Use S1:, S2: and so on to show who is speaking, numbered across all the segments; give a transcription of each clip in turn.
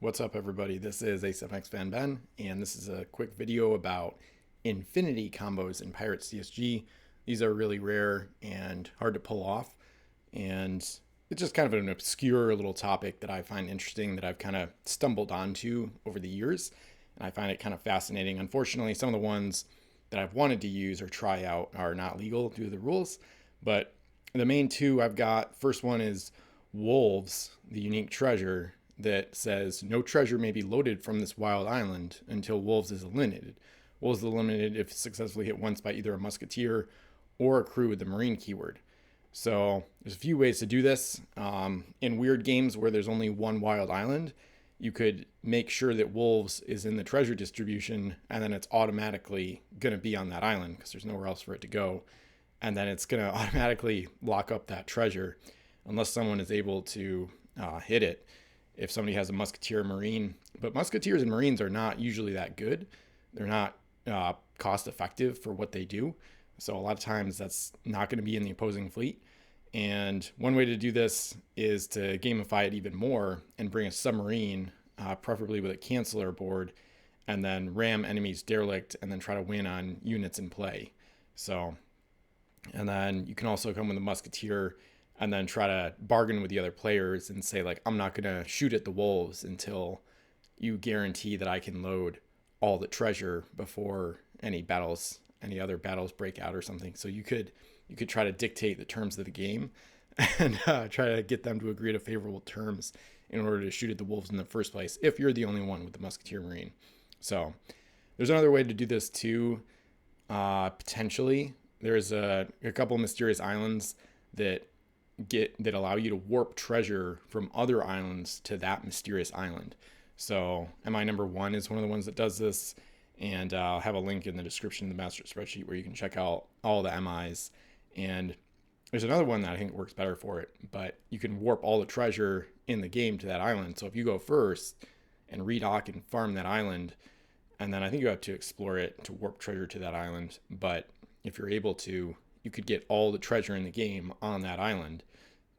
S1: What's up, everybody? This is ASFX Fan Ben, and this is a quick video about infinity combos in Pirates CSG. These are really rare and hard to pull off, and it's just kind of an obscure little topic that I find interesting that I've kind of stumbled onto over the years, and I find it kind of fascinating. Unfortunately, some of the ones that I've wanted to use or try out are not legal due to the rules, but the main two I've got, first one is Wolves, the unique treasure that says no treasure may be loaded from this wild island until Wolves is eliminated. Wolves is eliminated if successfully hit once by either a musketeer or a crew with the marine keyword. So there's a few ways to do this. In weird games where there's only one wild island, you could make sure that Wolves is in the treasure distribution, and then it's automatically going to be on that island because there's nowhere else for it to go. And then it's going to automatically lock up that treasure unless someone is able to hit it. If somebody has a musketeer marine, but musketeers and marines are not usually that good. They're not cost effective for what they do. So a lot of times that's not going to be in the opposing fleet. And one way to do this is to gamify it even more and bring a submarine, preferably with a canceller board, and then ram enemies derelict and then try to win on units in play. So, and then you can also come with a musketeer and then try to bargain with the other players and say, like, I'm not going to shoot at the wolves until you guarantee that I can load all the treasure before any other battles break out or something. So you could try to dictate the terms of the game and try to get them to agree to favorable terms in order to shoot at the wolves in the first place, if you're the only one with the musketeer marine. So there's another way to do this too, potentially. There's a couple of mysterious islands that allow you to warp treasure from other islands to that mysterious island. So MI number 1 is one of the ones that does this, and I'll have a link in the description of the master spreadsheet where you can check out all the MIs. And there's another one that I think works better for it, but you can warp all the treasure in the game to that island. So if you go first and redock and farm that island, and then I think you have to explore it to warp treasure to that island, but if you're able to, you could get all the treasure in the game on that island.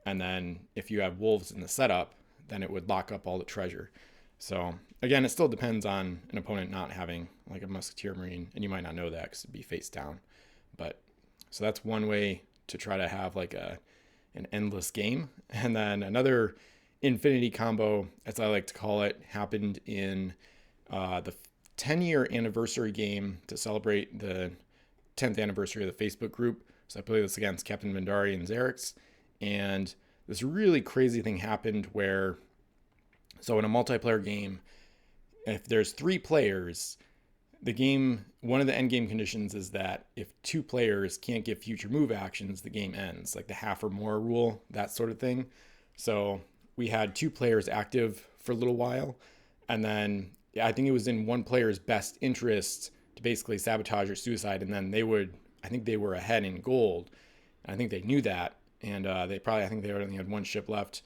S1: And then if you have wolves in the setup, then it would lock up all the treasure. So again, it still depends on an opponent not having like a musketeer marine, and you might not know that because it'd be face down. But so that's one way to try to have like an endless game. And then another infinity combo, as I like to call it, happened in the 10-year anniversary game to celebrate the 10th anniversary of the Facebook group. So I played this against Captain Vendari and Xerix, and this really crazy thing happened where, so in a multiplayer game, if there's 3 players, the game, one of the end game conditions is that if 2 players can't get future move actions, the game ends, like the half or more rule, that sort of thing. So we had 2 players active for a little while, and then I think it was in one player's best interest to basically sabotage or suicide, and then I think they were ahead in gold. I think they knew that, and I think they only had 1 ship left,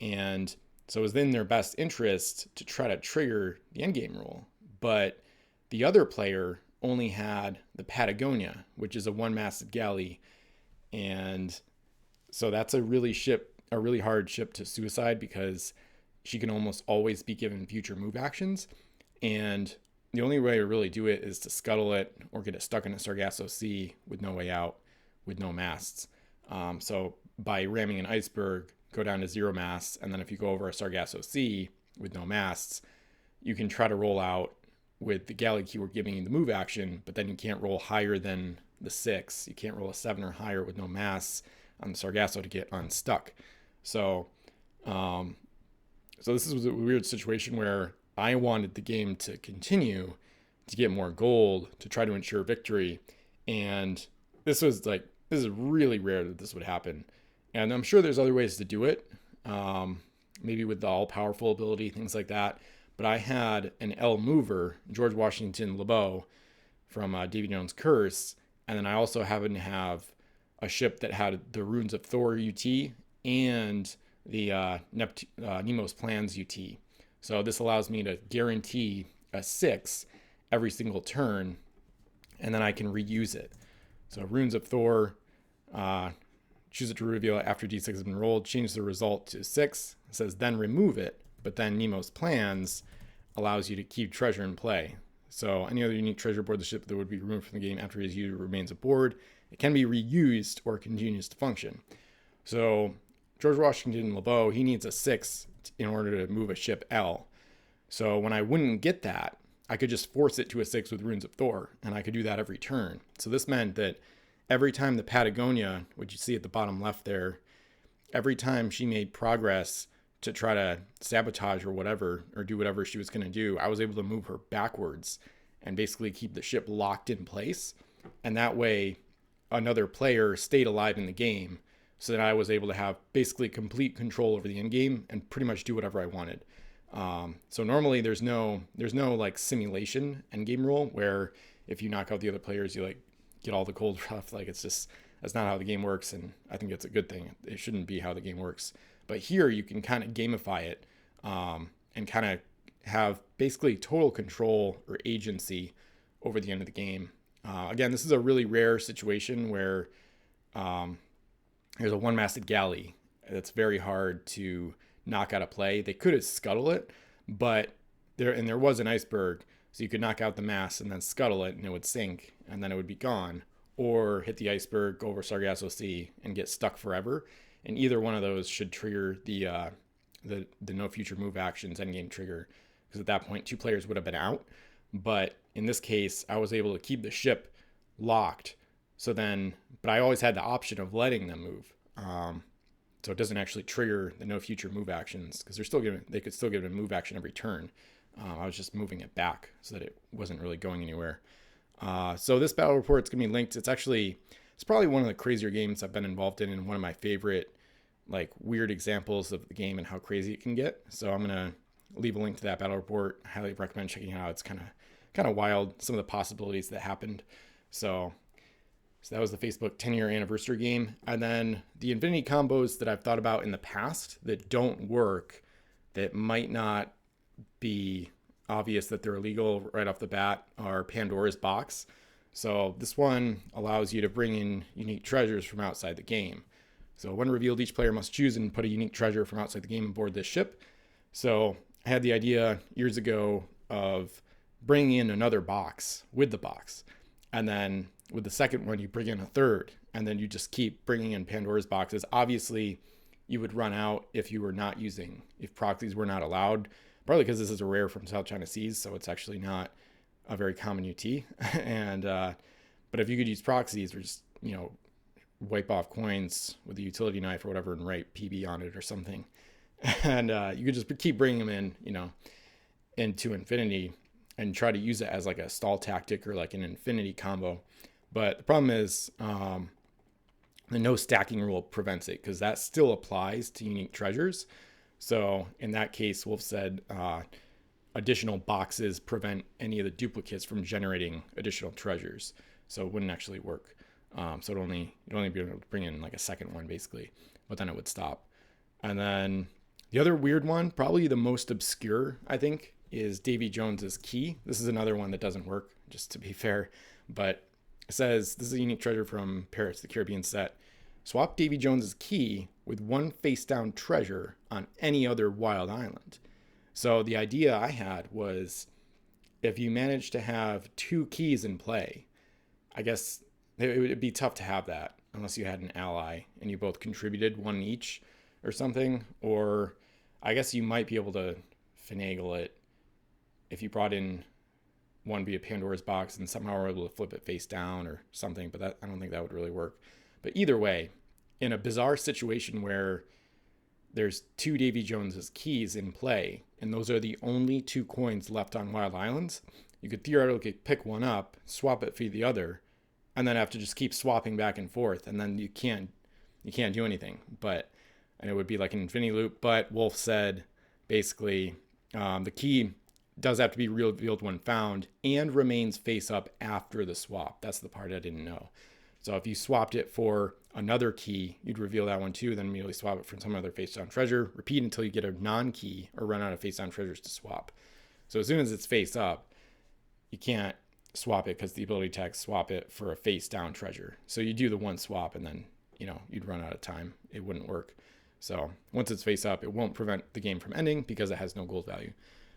S1: and so it was in their best interest to try to trigger the endgame rule. But the other player only had the Patagonia, which is a 1-masted galley, and so that's a really hard ship to suicide because she can almost always be given future move actions, and the only way to really do it is to scuttle it or get it stuck in a Sargasso Sea with no way out, with no masts. So by ramming an iceberg, go down to 0 masts, and then if you go over a Sargasso Sea with no masts, you can try to roll out with the galley keyword giving you the move action, but then you can't roll higher than the 6. You can't roll a 7 or higher with no masts on the Sargasso to get unstuck. So this was a weird situation where I wanted the game to continue to get more gold to try to ensure victory. And this is really rare that this would happen. And I'm sure there's other ways to do it, maybe with the all-powerful ability, things like that. But I had an L mover, George Washington LeBeau, from Davy Jones' Curse. And then I also happened to have a ship that had the Runes of Thor UT and the Nemo's Plans UT. So this allows me to guarantee a 6 every single turn, and then I can reuse it. So Runes of Thor, choose it to reveal after d6 has been rolled, change the result to 6. It says then remove it, but then Nemo's Plans allows you to keep treasure in play. So any other unique treasure aboard the ship that would be removed from the game after its use remains aboard. It can be reused or continues to function. So George Washington LeBeau, he needs a 6 in order to move a ship L. So when I wouldn't get that, I could just force it to a 6 with Runes of Thor, and I could do that every turn. So this meant that every time the Patagonia, which you see at the bottom left there, every time she made progress to try to sabotage or whatever, or do whatever she was going to do, I was able to move her backwards and basically keep the ship locked in place. And that way, another player stayed alive in the game, so that I was able to have basically complete control over the end game and pretty much do whatever I wanted. So normally there's no like simulation end game rule where if you knock out the other players, you like get all the gold rough. Like it's just, that's not how the game works. And I think it's a good thing. It shouldn't be how the game works. But here you can kind of gamify it and kind of have basically total control or agency over the end of the game. Again, this is a really rare situation where there's a one-masted galley that's very hard to knock out of play. They could have scuttle it, but there was an iceberg, so you could knock out the mast and then scuttle it, and it would sink, and then it would be gone. Or hit the iceberg, go over Sargasso Sea, and get stuck forever. And either one of those should trigger the no future move actions endgame trigger, because at that point 2 players would have been out. But in this case, I was able to keep the ship locked. But I always had the option of letting them move. So it doesn't actually trigger the no future move actions, because they could still give it a move action every turn. I was just moving it back so that it wasn't really going anywhere. So this battle report's gonna be linked. It's probably one of the crazier games I've been involved in, and one of my favorite like weird examples of the game and how crazy it can get. So I'm gonna leave a link to that battle report. I highly recommend checking it out. It's kind of wild, some of the possibilities that happened. So that was the Facebook 10-year anniversary game. And then the Infinity combos that I've thought about in the past that don't work, that might not be obvious that they're illegal right off the bat, are Pandora's Box. So this one allows you to bring in unique treasures from outside the game. So when revealed, each player must choose and put a unique treasure from outside the game aboard this ship. So I had the idea years ago of bringing in another box with the box. And then with the second one, you bring in a third, and then you just keep bringing in Pandora's boxes. Obviously, you would run out if proxies were not allowed, partly because this is a rare from South China Seas, so it's actually not a very common UT. But if you could use proxies or just, wipe off coins with a utility knife or whatever and write PB on it or something, and you could just keep bringing them in, into infinity and try to use it as like a stall tactic or like an infinity combo. But the problem is the no stacking rule prevents it, because that still applies to unique treasures. So in that case, Wolf said additional boxes prevent any of the duplicates from generating additional treasures. So it wouldn't actually work. So you'd only be able to bring in like a second one basically, but then it would stop. And then the other weird one, probably the most obscure, I think, is Davy Jones's key. This is another one that doesn't work, just to be fair, but it says this is a unique treasure from Pirates the Caribbean set. Swap Davy Jones's key with one face down treasure on any other wild island. So the idea I had was, if you manage to have 2 keys in play, I guess it would be tough to have that unless you had an ally and you both contributed one each or something. Or I guess you might be able to finagle it if you brought in one via Pandora's Box and somehow were able to flip it face down or something, but I don't think that would really work. But either way, in a bizarre situation where there's 2 Davy Jones's keys in play, and those are the only 2 coins left on Wild Islands, you could theoretically pick one up, swap it for the other, and then have to just keep swapping back and forth, and then you can't do anything. And it would be like an infinity loop. But Wolf said basically the key does have to be revealed when found and remains face up after the swap. That's the part I didn't know. So if you swapped it for another key, you'd reveal that one too, then immediately swap it for some other face down treasure. Repeat until you get a non-key or run out of face down treasures to swap. So as soon as it's face up, you can't swap it because the ability tags swap it for a face down treasure. So you do the one swap and then, you'd run out of time. It wouldn't work. So once it's face up, it won't prevent the game from ending because it has no gold value.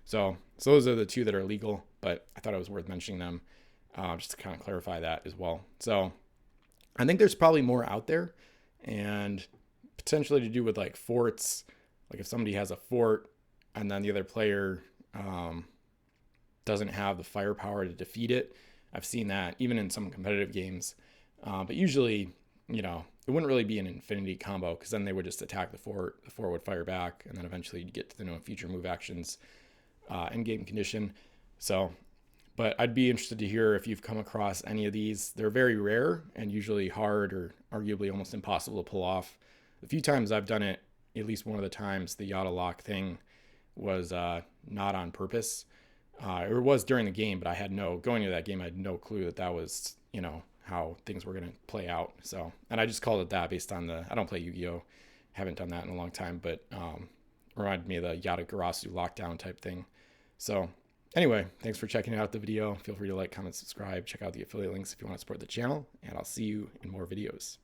S1: So those are the two that are legal, but I thought it was worth mentioning them just to kind of clarify that as well. So I think there's probably more out there, and potentially to do with like forts. Like if somebody has a fort and then the other player doesn't have the firepower to defeat it. I've seen that even in some competitive games. But usually, it wouldn't really be an infinity combo because then they would just attack the fort would fire back, and then eventually you get to the known future move actions end game condition. So, but I'd be interested to hear if you've come across any of these. They're very rare and usually hard or arguably almost impossible to pull off. The few times I've done it, at least one of the times, the Yada lock thing was not on purpose. It was during the game, but going into that game, I had no clue that was, how things were going to play out. So, and I just called it that based on I don't play Yu-Gi-Oh! Haven't done that in a long time, but reminded me of the Yada Garasu lockdown type thing. So anyway, thanks for checking out the video. Feel free to like, comment, subscribe, check out the affiliate links if you want to support the channel, and I'll see you in more videos.